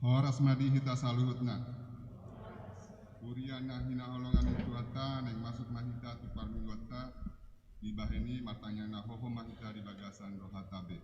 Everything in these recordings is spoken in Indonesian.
Horas madi hita saluhutna. Uriana hina holongan tuata neng masuk mahita tu parminggota di baheni matanya na hoho mahita di bagasan rohatabe.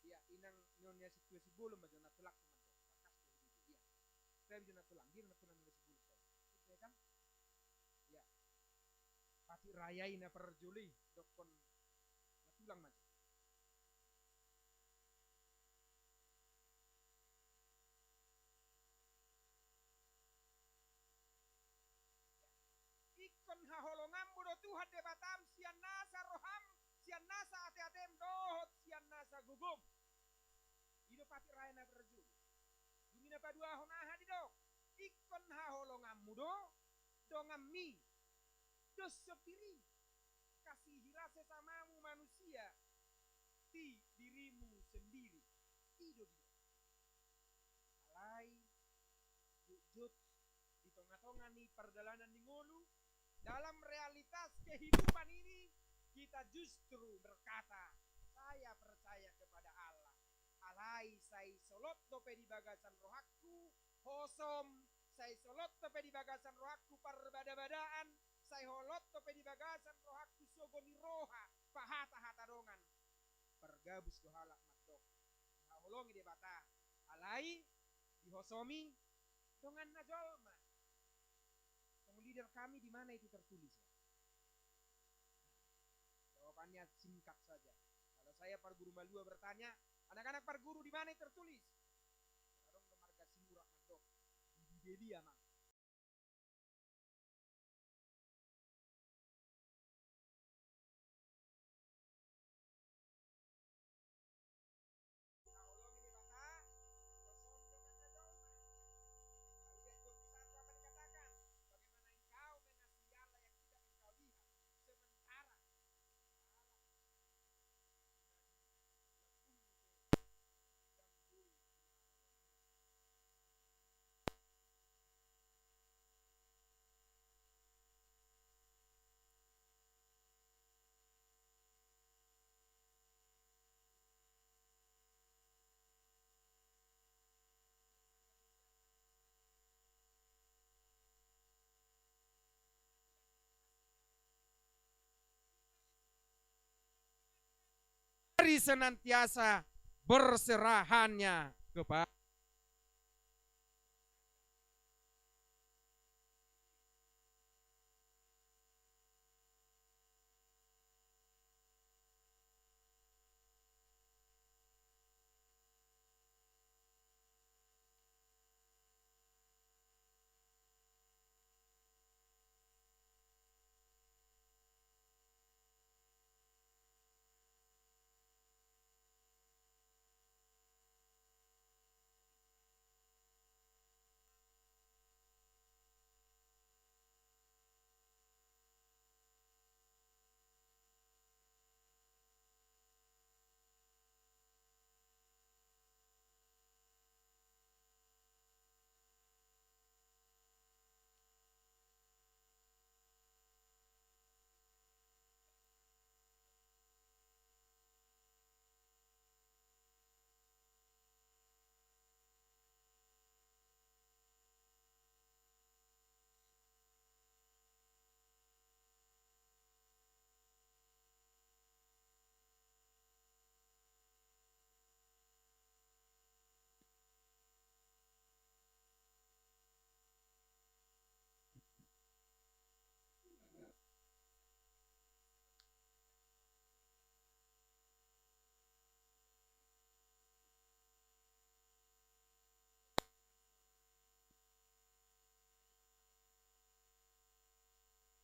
Ya inang nyonya situasi bulum aja na tulak teman tuh bakas dari dia saya bisa tulang dia na tulang nulis bulum itu ya kan ya pati rayai na perjuli dokon na tulang macam ikon haholongam bodo Tuhan de batam sian nasa roham sian nasa ate-atem dohot sian nasa gugum ido pati raya na perjuli dumina padua honaha di dok ikon haholongam mudo dongam mi dos sepiri kasih rasa samamu manusia di dirimu sendiri ido di alai jujut di tengah-tengah nih perjalanan di ngolu dalam realitas kehidupan ini kita justru berkata saya percaya kepada Allah alai saya solot dope di bagasan rohaku hosom saya solot dope di bagasan rohaku perbada-badaan saya holot dope di bagasan rohaku sogoni roha pahata-hata dongan pergabus dohalak makdok holongi de bata alai dihosomi dongan najolma leader kami di mana itu tertulis ya? Jawabannya singkat saja. Kalau saya Pak Guru Malua bertanya, anak-anak Pak Guru di mana itu tertulis? Kadang marga Simurak Mandok di Delia mang. Mari senantiasa berserahannya kepada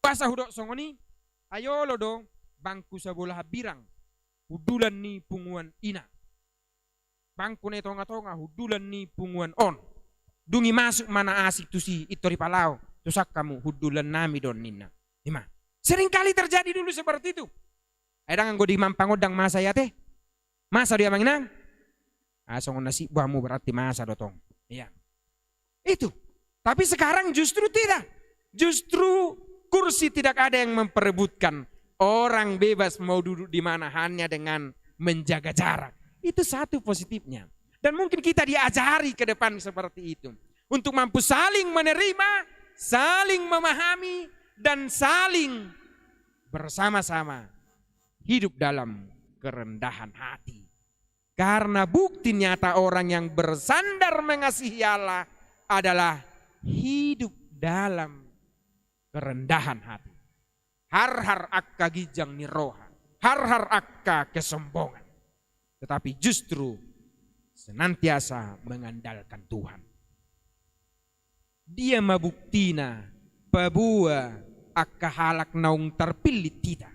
Basa hudok songoni, ayo lo do bangku sabolah birang, hudulan ni punguan ina. Bangku ne tonga-tonga hudulan ni punguan on. Dungi masuk mana asik tu si itori palau, tusak kamu hudulan nami don nina. Lima. Sering kali terjadi dulu seperti itu. Ayo nggo di mampangodang masa ya teh. Masa dia manginang? Asongon nasi buahmu berarti masa dotong. Iya. Itu. Tapi sekarang justru tidak. Justru kursi tidak ada yang memperebutkan. Orang bebas mau duduk di mana hanya dengan menjaga jarak. Itu satu positifnya. Dan mungkin kita diajari ke depan seperti itu. Untuk mampu saling menerima, saling memahami, dan saling bersama-sama hidup dalam kerendahan hati. Karena bukti nyata orang yang bersandar mengasihi Allah adalah hidup dalam kerendahan hati. Har-har akka gijang niroha, har-har akka kesombongan. Tetapi justru senantiasa mengandalkan Tuhan. Dia mabuktina pabua akka halak naung terpilih tidak.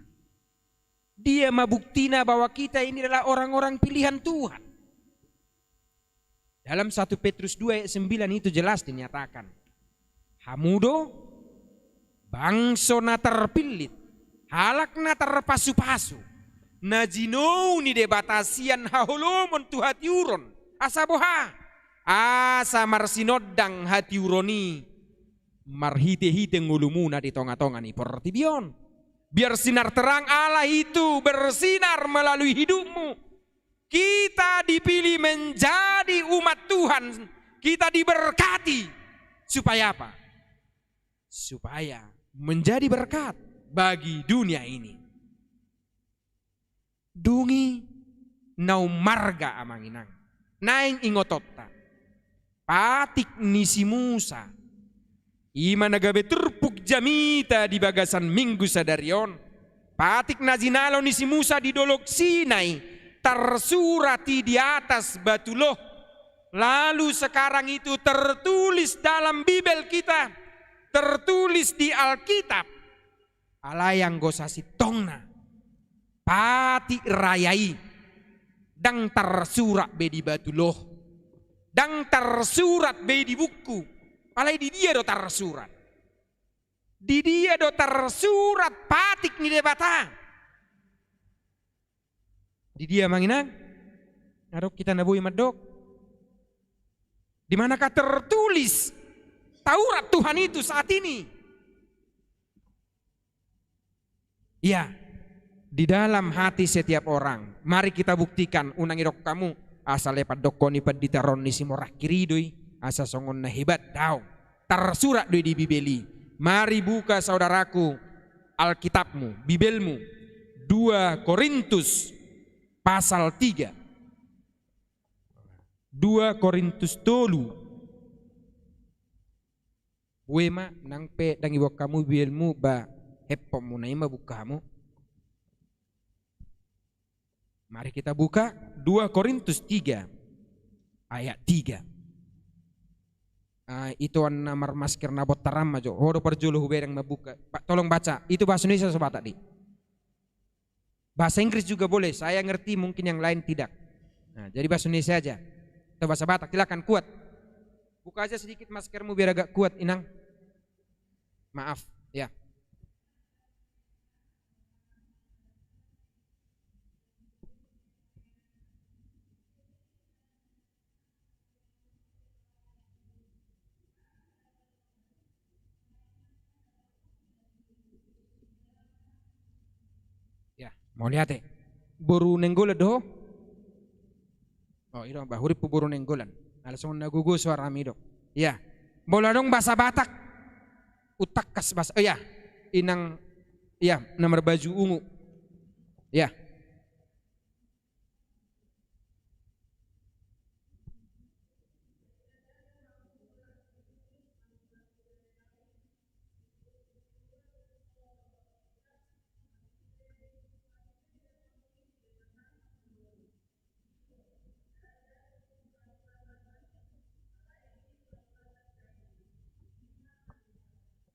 Dia mabuktina bahwa kita ini adalah orang-orang pilihan Tuhan. Dalam 1 Petrus 2 ayat 9 itu jelas dinyatakan. Hamudo bangso na terpilih, halak na terpasu-pasu, najinou ni debatasian hahulomon tu hatiuron, asaboha, asa marsinodang hatiuroni, marhite-hite ngulumuna di tonga-tonga ni portibion. Biar sinar terang Allah itu bersinar melalui hidupmu. Kita dipilih menjadi umat Tuhan. Kita diberkati. Supaya apa? Supaya menjadi berkat bagi dunia ini. Dungi nau marga amanginang. Naing ingototta. Patik nisi Musa. Ima nagabe turpuk jamita di bagasan minggu sadarion. Patik nazinalo ni si Musa di dolok Sinai. Tersurati di atas batu loh. Lalu sekarang itu tertulis dalam Bibel kita. Tertulis di Alkitab. Alayang gosasi tongna. Patik rayai. Dang tersurat be di batu loh. Dang tersurat be di buku. Alai di dia do tersurat. Di dia do tersurat patik ni debata. Di dia manginang. Narok kita nabui madok. Di manakah tertulis Taurat Tuhan itu saat ini? Iya. Di dalam hati setiap orang. Mari kita buktikan unang irok kamu. Asal lepat dokoni paditaron ni simorah kiridoi. Asa songon na hebat tau. Tersurat di Bibeli. Mari buka saudaraku Alkitabmu, Bibelmu. 2 Korintus pasal 3. 2 Korintus 3. Wema nang pe dang iwak kamu Bibelmu ba hepom mo na ima bukamu. Mari kita buka 2 Korintus 3 ayat 3. Itu an namar masker nabot taram majo. Hodo perjulu huberang mabuka. Pak tolong baca. Itu bahasa Indonesia sobat tadi. Bahasa Inggris juga boleh. Saya ngerti mungkin yang lain tidak. Nah, jadi bahasa Indonesia aja. Atau bahasa Batak silakan kuat. Buka aja sedikit maskermu biar agak kuat Inang. Maaf ya. Mau lihat buru nenggolan doh. Oh itu bahuri buru nenggolan. Langsung nagugu suara mido. Ya, bola dong bahasa Batak. Utak kas bahasa. Oh ya, inang. Ya, nomor baju ungu. Ya.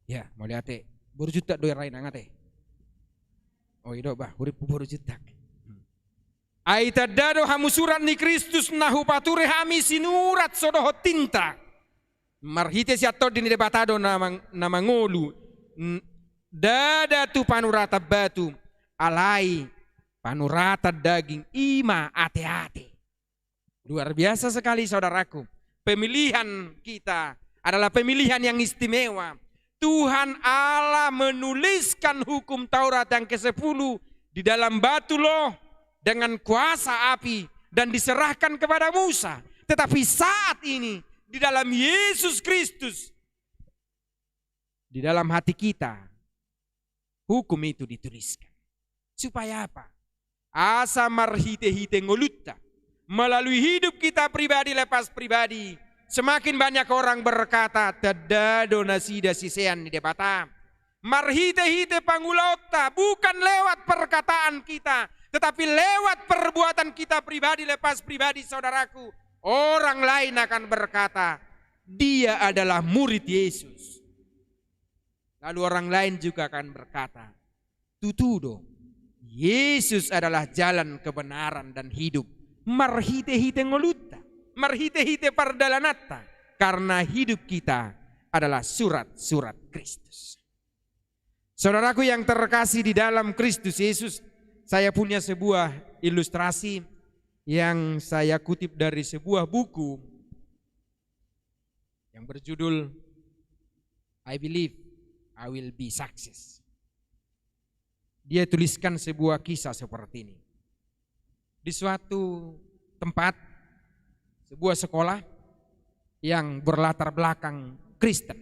Ya, mau lihat Baru juta doi rai nangate. Oh ido bah, urip baru juta. Aita dado hamu surat ni Kristus nahu pature hami sinurat sodoho tinta. Marhite siato dini debatado nama ngolu. Dada tu panurata batu alai panurata daging ima ate-ate. Luar biasa sekali saudaraku. Pemilihan kita adalah pemilihan yang istimewa. Tuhan Allah menuliskan hukum Taurat yang ke-10 di dalam batu loh dengan kuasa api dan diserahkan kepada Musa. Tetapi saat ini di dalam Yesus Kristus, di dalam hati kita, hukum itu dituliskan. Supaya apa? Asa marhite-hite ngolutta. Melalui hidup kita pribadi lepas pribadi, semakin banyak orang berkata, "Tadado nasida sisean di debata." Marhite-hite pangulaota bukan lewat perkataan kita, tetapi lewat perbuatan kita pribadi lepas pribadi saudaraku. Orang lain akan berkata, dia adalah murid Yesus. Lalu orang lain juga akan berkata, tutudo, Yesus adalah jalan kebenaran dan hidup. Marhite-hite ngoluta, marhite-hite pardalanata, karena hidup kita adalah surat-surat Kristus. Saudaraku yang terkasih di dalam Kristus Yesus, saya punya sebuah ilustrasi yang saya kutip dari sebuah buku yang berjudul I Believe I Will Be Success. Dia tuliskan sebuah kisah seperti ini. Di suatu tempat, sebuah sekolah yang berlatar belakang Kristen,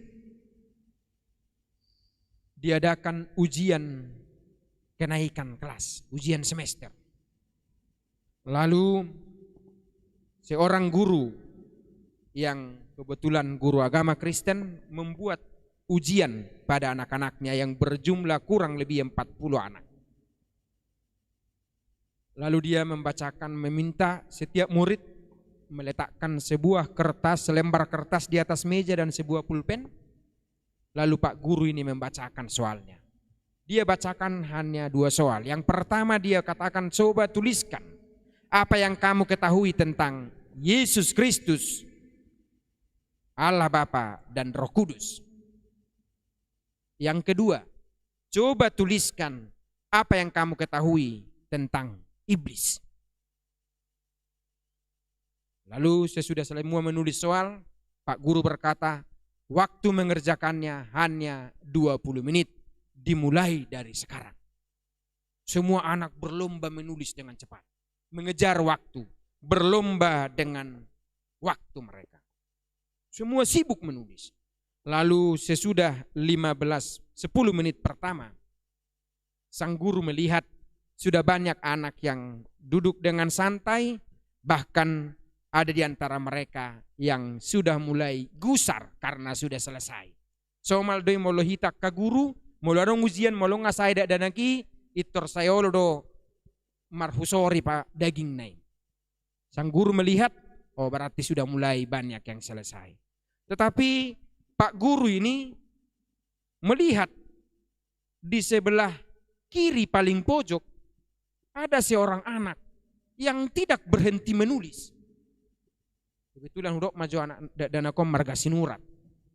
diadakan ujian kenaikan kelas, ujian semester. Lalu seorang guru yang kebetulan guru agama Kristen membuat ujian pada anak-anaknya yang berjumlah kurang lebih 40 anak. Lalu dia membacakan, meminta setiap murid meletakkan sebuah kertas, selembar kertas di atas meja dan sebuah pulpen. Lalu Pak Guru ini membacakan soalnya. Dia bacakan hanya 2 soal. Yang pertama dia katakan, coba tuliskan apa yang kamu ketahui tentang Yesus Kristus, Allah Bapa dan Roh Kudus. Yang kedua, coba tuliskan apa yang kamu ketahui tentang iblis. Lalu sesudah semua menulis soal, Pak Guru berkata, waktu mengerjakannya hanya 20 menit, dimulai dari sekarang. Semua anak berlomba menulis dengan cepat, mengejar waktu, berlomba dengan waktu mereka. Semua sibuk menulis. Lalu sesudah 10 menit pertama, sang guru melihat sudah banyak anak yang duduk dengan santai, bahkan ada di antara mereka yang sudah mulai gusar karena sudah selesai. Somal doi molo hitak ka guru, molo arong ujian molo ngasai dak danaki, itor sayolo do marhusori pa daging nai. Sang guru melihat, oh berarti sudah mulai banyak yang selesai. Tetapi Pak Guru ini melihat di sebelah kiri paling pojok ada seorang anak yang tidak berhenti menulis. Kebetulan udok maju anak dan aku marga sinurat.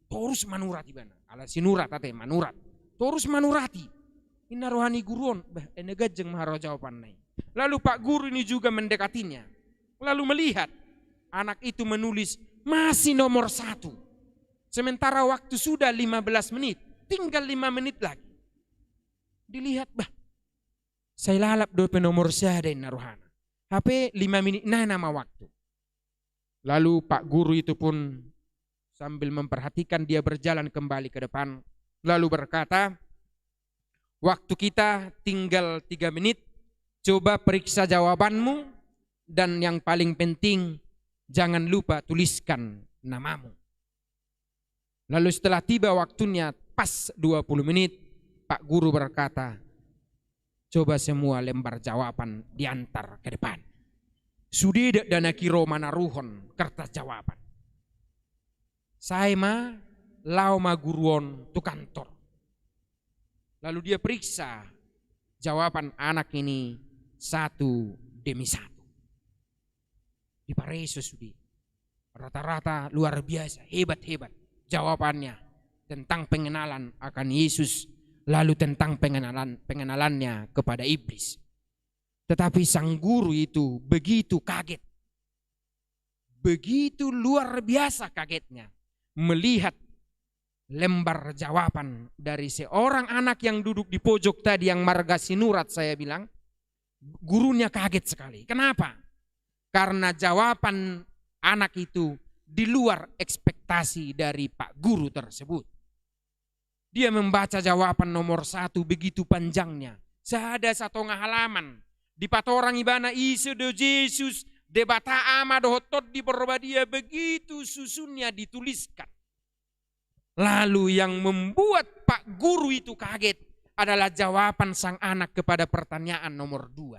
Terus manurati bana. Ala sinurat ate manurat. Terus manurati. Ina rohani guruon, ene gajeng maharo jawaban nai. Lalu Pak Guru ini juga mendekatinya. Lalu melihat anak itu menulis masih nomor 1. Sementara waktu sudah 15 menit, tinggal 5 menit lagi. Dilihat, saya lalap do nomor saya dan naruhana. HP 5 menit nah nama waktu. Lalu Pak Guru itu pun sambil memperhatikan dia berjalan kembali ke depan. Lalu berkata, waktu kita tinggal 3 menit, coba periksa jawabanmu. Dan yang paling penting, jangan lupa tuliskan namamu. Lalu setelah tiba waktunya pas 20 menit, Pak Guru berkata, coba semua lembar jawaban diantar ke depan. Sudah dana kiro mana ruhon kertas jawaban. Saya lau ma guruon tu kantor. Lalu dia periksa jawaban anak ini satu demi satu. Di Pareso Sudi, rata-rata luar biasa, hebat-hebat jawabannya tentang pengenalan akan Yesus, lalu tentang pengenalannya kepada iblis. Tetapi sang guru itu begitu kaget, begitu luar biasa kagetnya melihat lembar jawaban dari seorang anak yang duduk di pojok tadi, yang marga sinurat saya bilang. Gurunya kaget sekali. Kenapa? Karena jawaban anak itu di luar ekspektasi dari Pak Guru tersebut. Dia membaca jawaban nomor 1 begitu panjangnya. Ada 1 halaman. Di patorang ibana isu do Yesus debata ama dohotot di berbadia, begitu susunnya dituliskan. Lalu yang membuat Pak Guru itu kaget adalah jawaban sang anak kepada pertanyaan nomor 2.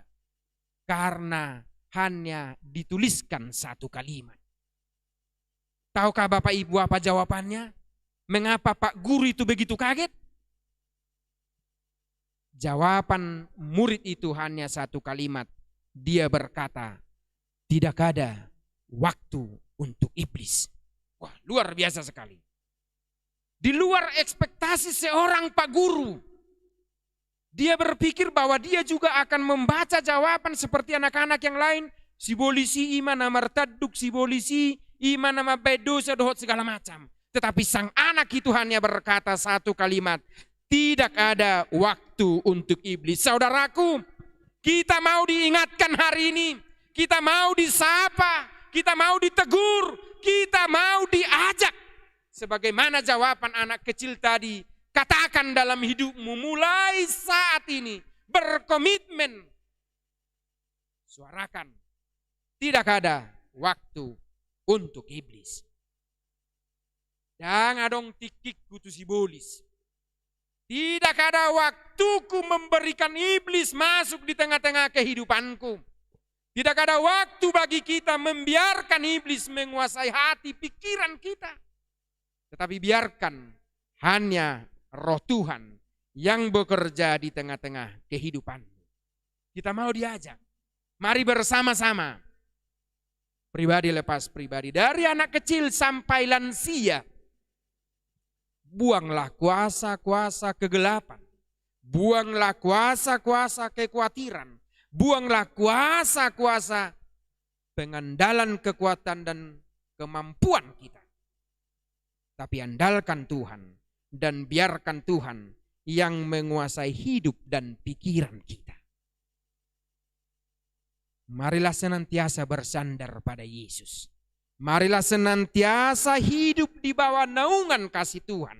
Karena hanya dituliskan 1 kalimat. Tahukah Bapak Ibu apa jawabannya? Mengapa Pak Guru itu begitu kaget? Jawaban murid itu hanya 1 kalimat. Dia berkata, tidak ada waktu untuk iblis. Wah, luar biasa sekali. Di luar ekspektasi seorang Pak Guru. Dia berpikir bahwa dia juga akan membaca jawaban seperti anak-anak yang lain. Sibolisi iman nama taduk, sibolisi iman nama bedosa dohot segala macam. Tetapi sang anak itu hanya berkata 1 kalimat. Tidak ada waktu untuk iblis. Saudaraku, kita mau diingatkan hari ini. Kita mau disapa. Kita mau ditegur. Kita mau diajak. Sebagaimana jawaban anak kecil tadi. Katakan dalam hidupmu mulai saat ini. Berkomitmen. Suarakan. Tidak ada waktu untuk iblis. Jangan dong tikik kutu sibolis. Tidak ada waktuku memberikan iblis masuk di tengah-tengah kehidupanku. Tidak ada waktu bagi kita membiarkan iblis menguasai hati pikiran kita. Tetapi biarkan hanya Roh Tuhan yang bekerja di tengah-tengah kehidupan. Kita mau diajak. Mari bersama-sama. Pribadi lepas pribadi. Dari anak kecil sampai lansia. Buanglah kuasa-kuasa kegelapan. Buanglah kuasa-kuasa kekhawatiran. Buanglah kuasa-kuasa pengandalan kekuatan dan kemampuan kita. Tapi andalkan Tuhan. Dan biarkan Tuhan yang menguasai hidup dan pikiran kita. Marilah senantiasa bersandar pada Yesus. Marilah senantiasa hidup di bawah naungan kasih Tuhan.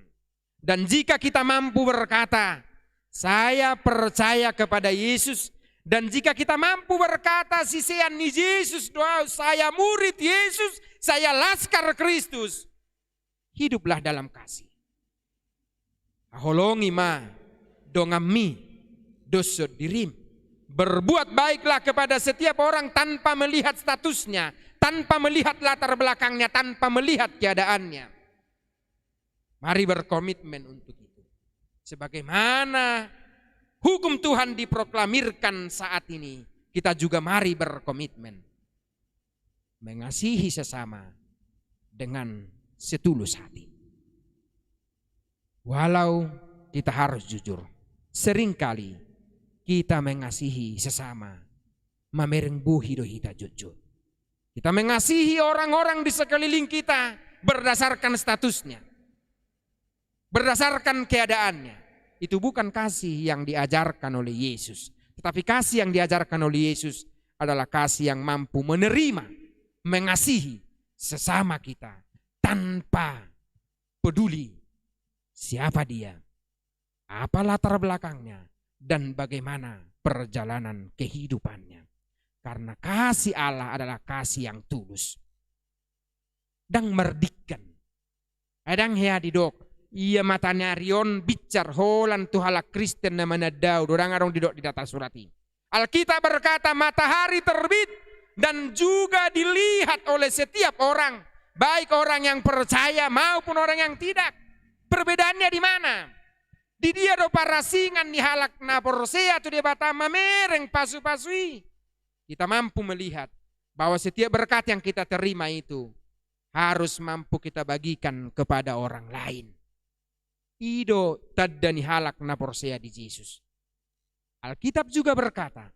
Dan jika kita mampu berkata, saya percaya kepada Yesus. Dan jika kita mampu berkata, sisean ni Yesus doa, saya murid Yesus, saya laskar Kristus. Hiduplah dalam kasih. Aholongi ma dongami dosod dirim. Berbuat baiklah kepada setiap orang tanpa melihat statusnya, tanpa melihat latar belakangnya, tanpa melihat keadaannya. Mari berkomitmen untuk itu. Sebagaimana hukum Tuhan diproklamirkan saat ini, kita juga mari berkomitmen. Mengasihi sesama dengan setulus hati. Walau kita harus jujur, seringkali kita mengasihi sesama, mamereng buhi dohita jujur. Kita mengasihi orang-orang di sekeliling kita berdasarkan statusnya, berdasarkan keadaannya. Itu bukan kasih yang diajarkan oleh Yesus. Tetapi kasih yang diajarkan oleh Yesus adalah kasih yang mampu menerima, mengasihi sesama kita tanpa peduli siapa dia, apa latar belakangnya, dan bagaimana perjalanan kehidupannya. Karena kasih Allah adalah kasih yang tulus. Dan merdikan. Adang hea didok. Ia matanya rion bicar holan tuhala Kristen namanya Daud. Orang arong didok di data surati. Alkitab berkata matahari terbit dan juga dilihat oleh setiap orang. Baik orang yang percaya maupun orang yang tidak. Perbedaannya di mana? Di dia do parasingan ni halak na porsea tu dia batama mereng pasu-pasui. Kita mampu melihat bahwa setiap berkat yang kita terima itu harus mampu kita bagikan kepada orang lain. Ido tadda ni halak na porsea di Yesus. Alkitab juga berkata,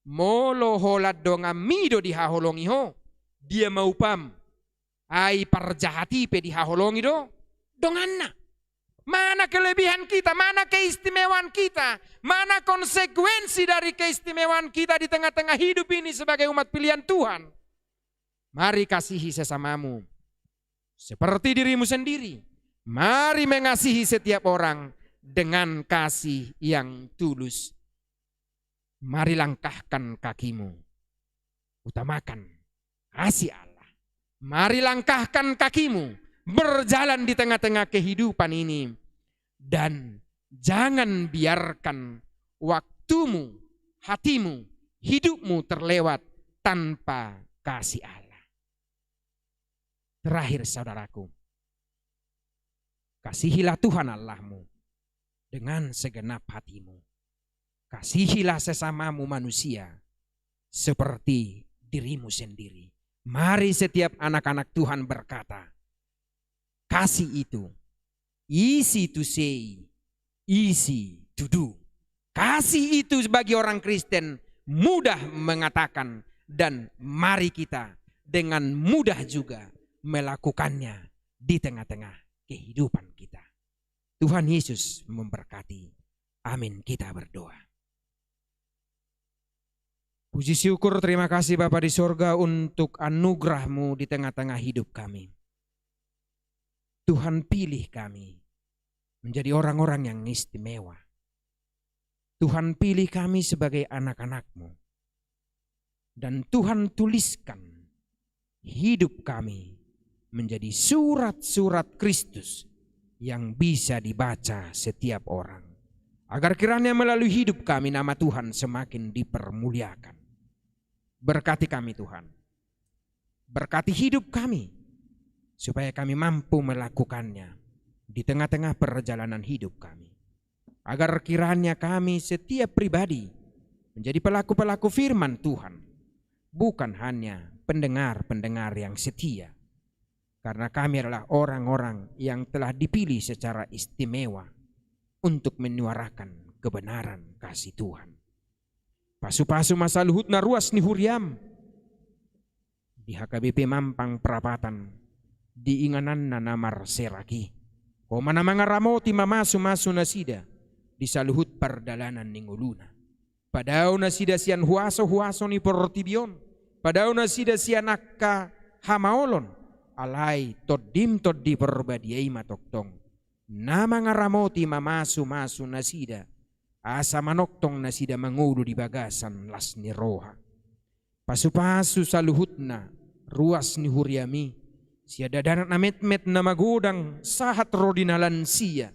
molo holat do ngamido di haholongi ho, dia maupam, ai parjahati pe di haholongi do, donganna. Mana kelebihan kita, mana keistimewaan kita, mana konsekuensi dari keistimewaan kita di tengah-tengah hidup ini sebagai umat pilihan Tuhan. Mari kasihi sesamamu seperti dirimu sendiri. Mari mengasihi setiap orang dengan kasih yang tulus. Mari langkahkan kakimu, utamakan kasih Allah. Mari langkahkan kakimu, berjalan di tengah-tengah kehidupan ini. Dan jangan biarkan waktumu, hatimu, hidupmu terlewat tanpa kasih Allah. Terakhir saudaraku, kasihilah Tuhan Allahmu dengan segenap hatimu. Kasihilah sesamamu manusia seperti dirimu sendiri. Mari setiap anak-anak Tuhan berkata, kasih itu easy to say, easy to do. Kasih itu bagi orang Kristen mudah mengatakan dan mari kita dengan mudah juga melakukannya di tengah-tengah kehidupan kita. Tuhan Yesus memberkati. Amin. Kita berdoa. Puji syukur, terima kasih Bapa di sorga untuk anugerah-Mu di tengah-tengah hidup kami. Tuhan pilih kami menjadi orang-orang yang istimewa. Tuhan pilih kami sebagai anak-anak-Mu. Dan Tuhan tuliskan hidup kami menjadi surat-surat Kristus yang bisa dibaca setiap orang. Agar kiranya melalui hidup kami nama Tuhan semakin dipermuliakan. Berkati kami Tuhan. Berkati hidup kami. Supaya kami mampu melakukannya di tengah-tengah perjalanan hidup kami. Agar kiranya kami setiap pribadi menjadi pelaku-pelaku firman Tuhan. Bukan hanya pendengar-pendengar yang setia. Karena kami adalah orang-orang yang telah dipilih secara istimewa untuk menyuarakan kebenaran kasih Tuhan. Pasu-pasu masa luhutna ruas ni huriam. Di HKBP Mampang Perapatan. Di inganan na namar seraki. O manamanga ramoti mamasu-masu nasida. Di saluhut pardalanan ninguluna. Padao nasida sian huaso-huaso ni portibion. Padao nasida sian akka hamaolon. Alay toddim-toddi perbadiay matoktong. Namanga ramoti mamasu-masu nasida. Asa manoktong nasida mangulu di bagasan las ni roha. Pasu-pasu saluhutna ruas ni huriami. Siada danak na met-met na magudang sahat rodinalan siya.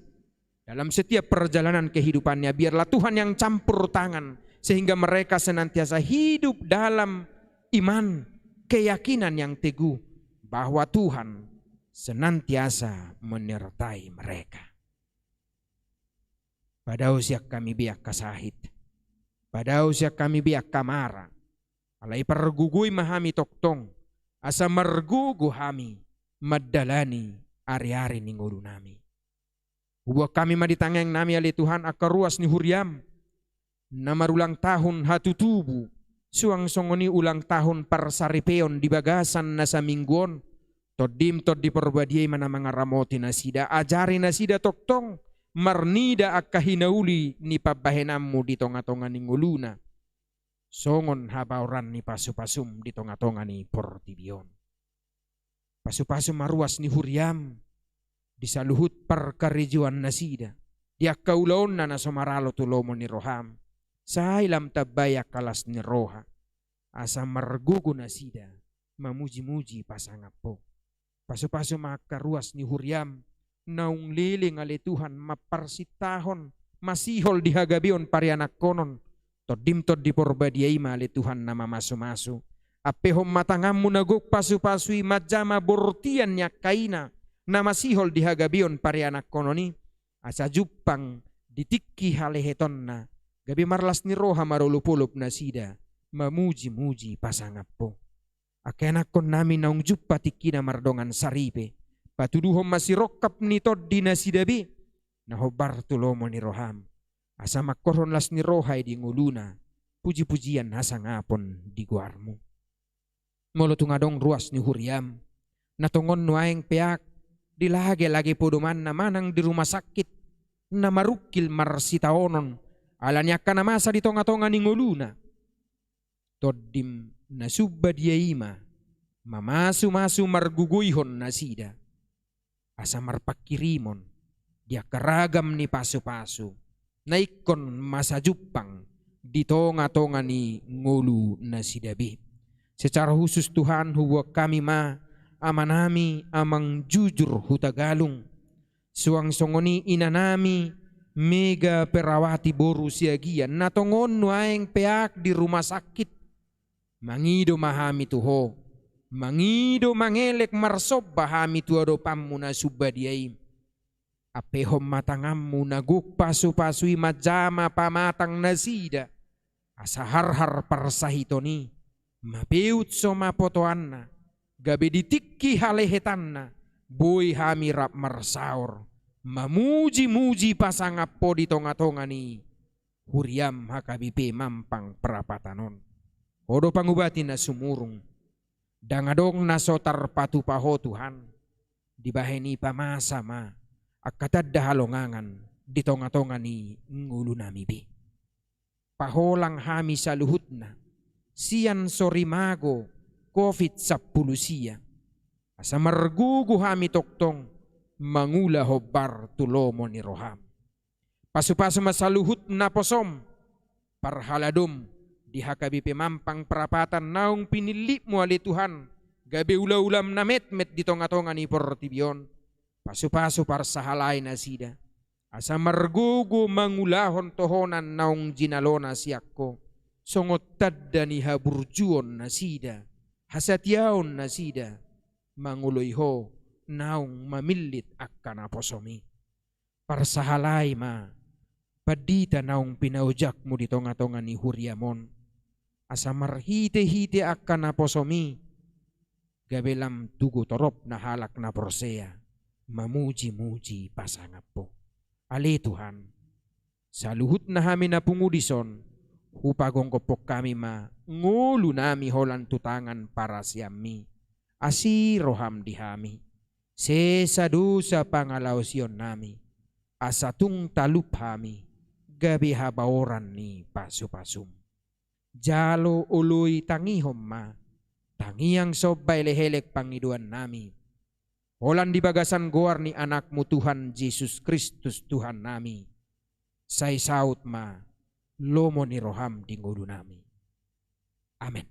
Dalam setiap perjalanan kehidupannya biarlah Tuhan yang campur tangan. Sehingga mereka senantiasa hidup dalam iman, keyakinan yang teguh. Bahwa Tuhan senantiasa menyertai mereka. Pada usia kami biak kasahit. Pada usia kami biak kamara. Alay pergugui mahami toktong. Asa margugu hami. Madalani ari-ari ning ulo nami. Huwag kami maditangeng nami ali Tuhan akaruas ni huriam. Na marulang tahun hatutubu. Suang songoni ulang tahun parsaripeon di bagasan na sa mingguon. Toddim toddi perbadiay mana mga ramoti na sida. Ajari na sida toktong. Marnida akka hinauli ni pabahenammu di tonga-tonga ning uluna. Songon habauran ni pasu-pasum di tonga-tonga ni portibion. Pasu-pasu maruas ni huriam. Di saluhut perkarijuan nasida. Di akaulaon na nasomaralo tulomo ni roham. Sa ilam tabayak kalas ni roha. Asa margugo nasida. Mamuji-muji pasangap po. Pasu-pasu makaruas ni huriam. Naung liling ali Tuhan maparsitahon. Masihol di hagabion parianak konon. Toddim-tod di porbadiay ali Tuhan na mamasu-masu. Apehom matangamu naguk pasu-pasui majama bortian niya kaina na masihol di hagabion parianak kononi asa jupang ditikki halehetonna gabi marlas ni roha marulupulup na sida mamuji-muji pasangappo. Akenakon namin naung juppa tikki na mardongan saripe patuduhom masirokap ni toddi na sidabi na hobar tulomo ni roham asa makkoron las ni rohay di nguluna puji-pujian hasangapon di guarmu. Molo tungadong ruas ni Huriam natongon nuaeng peak dilage-lage podoman na manang di rumah sakit na marukil marsitaonon alanya kana masa di tonga-tonga ni nguluna toddim na subba dia ima mamasu-masu marguguyhon na sida asa marpakirimon dia keragam ni pasu-pasu naikon masa jupang di tonga-tonga ni ngulu na sidabi. Secara khusus Tuhan huwa kami amanami amang jujur hutagalung suang songoni inanami mega perawati boru siagian natongon nuaeng peak di rumah sakit mangido mahami tuho mangido mangelek marsob bahami tuado pammu na subadiai apehom matangammu naguk pasu-pasui majama pamatang nasida asa har-har parsahitoni mapeut so mapotoanna gabe ditikki halehetanna boy hami rap marsaur mamuji-muji pasangappo di tonga-tonga ni Huriam hakabipe mampang perapatanon odo pangubati na sumurung dangadong nasotar patupaho Tuhan dibaheni pamasa ma akatadda halongangan di tonga-tonga ni ngulu namibi paholang hami sa luhutna siyan sorimago COVID-10 siya asa margugu hami toktong mangula hobar tulomo ni roham pasu-pasu masaluhut na posom parhaladom dihakabi pemampang perapatan naung pinili mo ali Tuhan gabi ula-ulam na met-met di tonga-tonga ni Portibion pasu-pasu parsahalay na sida asa margugu mangulahon tohonan naung jinalona siyakko songot tadda ni haburjuon na sida hasatiaon na sida manguloyho naung mamilit akkana posomi parsahalay ma padita naung pinaujak mo di tonga-tonga ni Huriamon asa marhite-hite akkana posomi gabelam tugu torop na halak na porseya mamuji-muji pasangappo ali Tuhan sa luhut na hami na pungudison upagong kopok kami ngulu nami holan tutangan para siyami asi roham dihami sesadusa pangalausion nami asatung talup hami gabi habaoran ni pasu-pasum jalo uluy tangihom ma tangiang sobay lehelek pangiduan nami holan di bagasan goar ni anakmu Tuhan Yesus Kristus Tuhan nami say saut ma lomo ni roham di ngulu nami. Amen.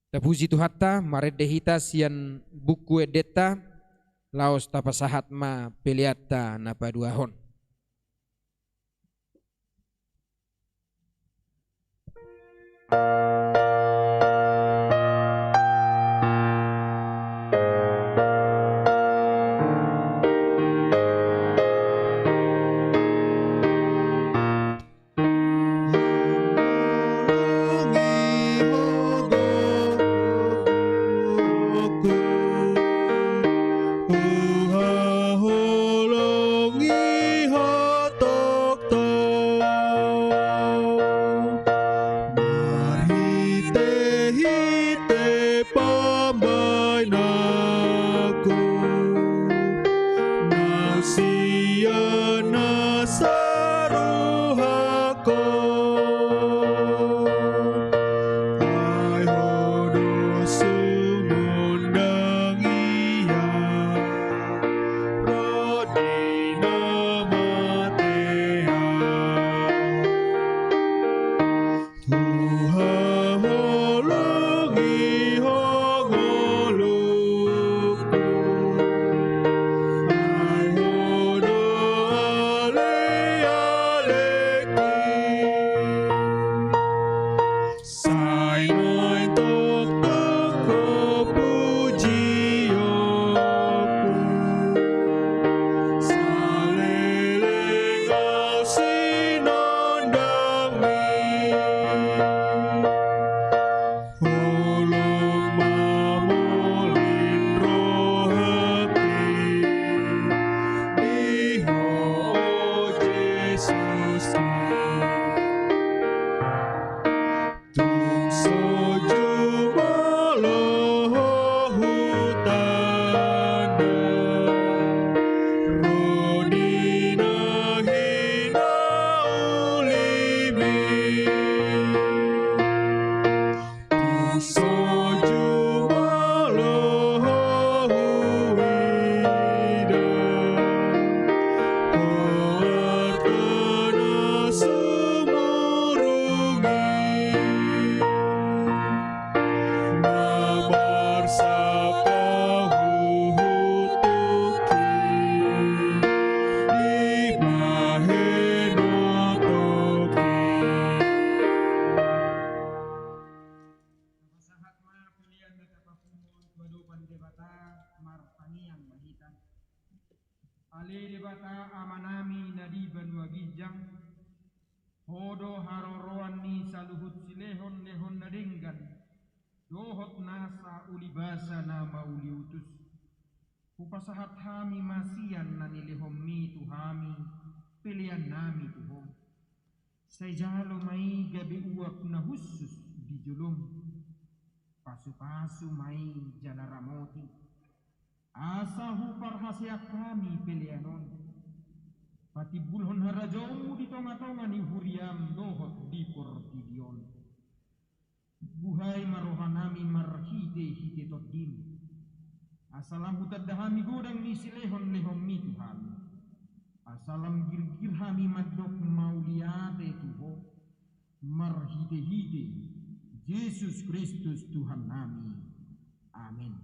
Tapuji Tuhatta maredehita sian buku edeta laos tapasahat ma peliata na paduahon. wadupan debata martangian mahita ale debata amanami nadiban wagijang hodo haroroan ni saluhut silehon lehon nadenggan dohot nasa ulibasa na mauliutus upasahat hami masian nanilihom mi tuhami pilihan nami tuhom say jalo may gabi uap na husus di julong pasu-pasu may jalaramoti asa hupar hasyak kami pilihanon pati bulhon harajaw di tonga-tonga ni huriam dohot di portidion buhay marohanami marhite-hite toddim asalam hutad dahami godang ni silehon lehom mi Tuhan asalam girgir hami madok mauliate tuho marhite-hite Yesus Kristus Tuhan nami amin.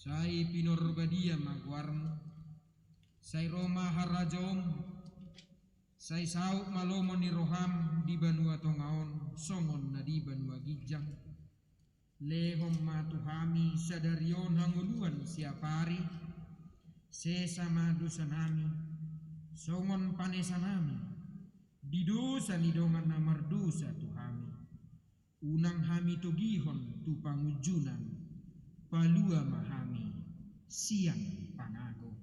Sai pinorbadia magwarm, sai Roma harajom, sai sauk malomon ni roham di banua tongaon, songon na di banua gijang. Lehom matuhami sadarion hanguluan siapari, sesama dusanami, songon panesanami, di dosa nidongan namardusa tuhami. Unang hami tugihon tu pangujunan, palua mahami siang pangago.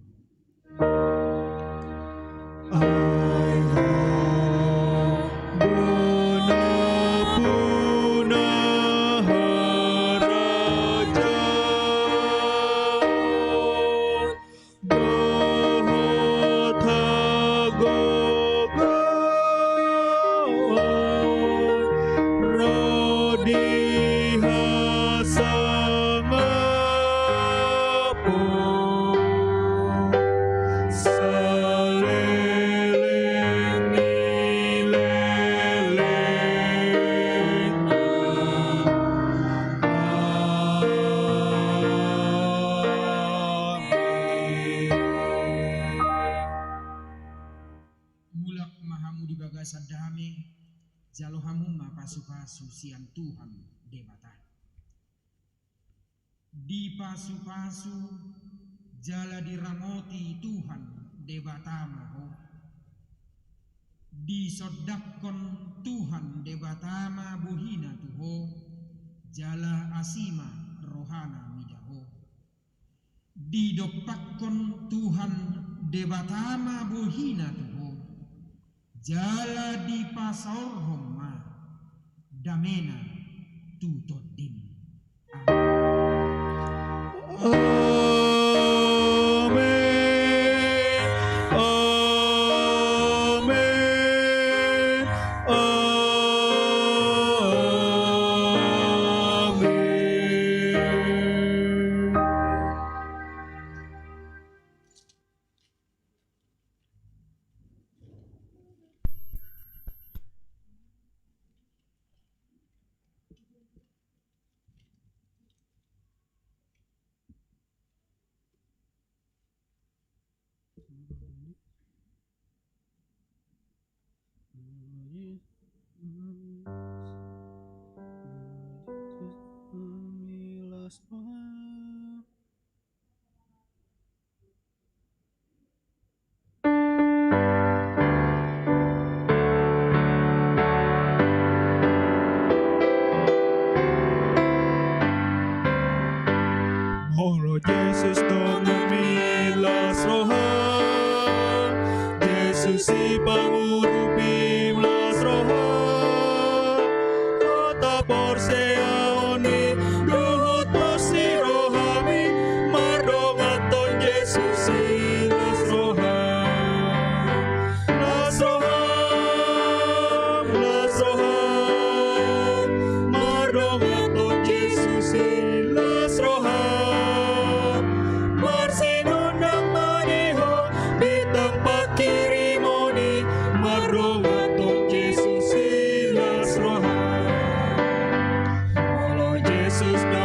Sadame jalohamuma pasu-pasu sian Tuhan debata di pasu-pasu jala diramoti Tuhan debata maho di sodakon Tuhan debata ma buhina tuho jala asima rohana midaho di dopakon Tuhan debata ma buhina tuho jala di pasor homma damena tutodim. Yesus, tolong milas rohan Yesus